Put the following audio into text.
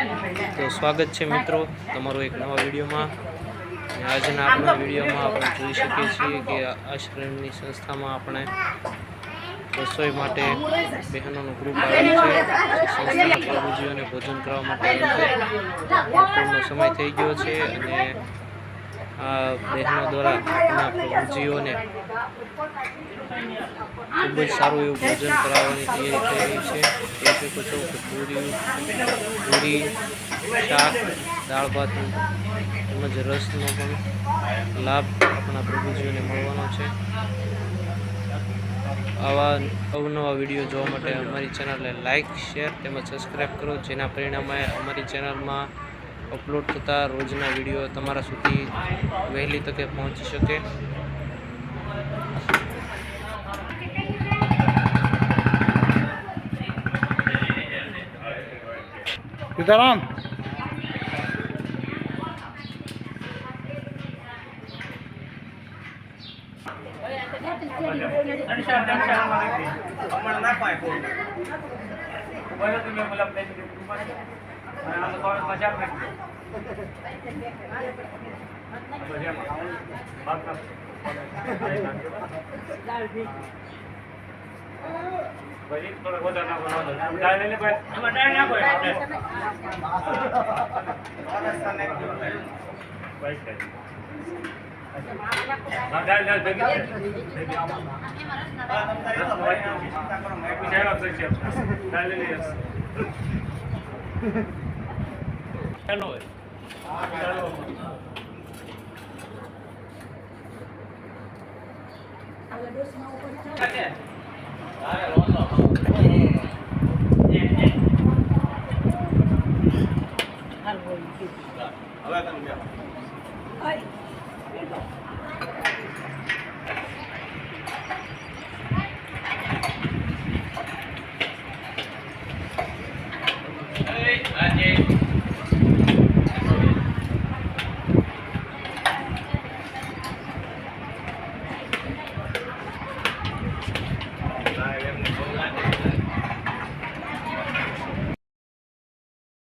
તો સ્વાગત છે મિત્રો તમારું એક નવા વિડીયોમાં। આજના આપણા વિડીયોમાં આપણે જોઈ શકીએ છીએ કે આશ્રમની સંસ્થામાં આપણે રસોઈ માટે બહેનોનું ગ્રુપ આવેલું છે। સંસ્થાના પ્રભુજીઓને ભોજન કરવા માટે બપોરનો સમય થઈ ગયો છે અને આ બહેનો દ્વારા આપણા પ્રભુજીઓને ખૂબ જ સારું એવું ભોજન કરાવવાની તૈયારી થઈ રહી છે। જોઈ શકો છો કે પૂરી, શાક, દાળ ભાત તેમજ રસનો પણ લાભ આપણા પ્રભુજીઓને મળવાનો છે। આવા અવનવા વિડીયો જોવા માટે અમારી ચેનલને લાઇક, શેર તેમજ સબસ્ક્રાઈબ કરો, જેના પરિણામે અમારી ચેનલમાં અપલોડ થતા રોજના વિડીયો તમારા સુધી વહેલી તકે પહોંચી શકે। सीताराम થોડા વધારે નાખો દાળ લઈને કોઈ એમાં દાળ નાખો આપણે દાળ દાળ ભેગી દાળ લઈ લઈએ ચાલો હવે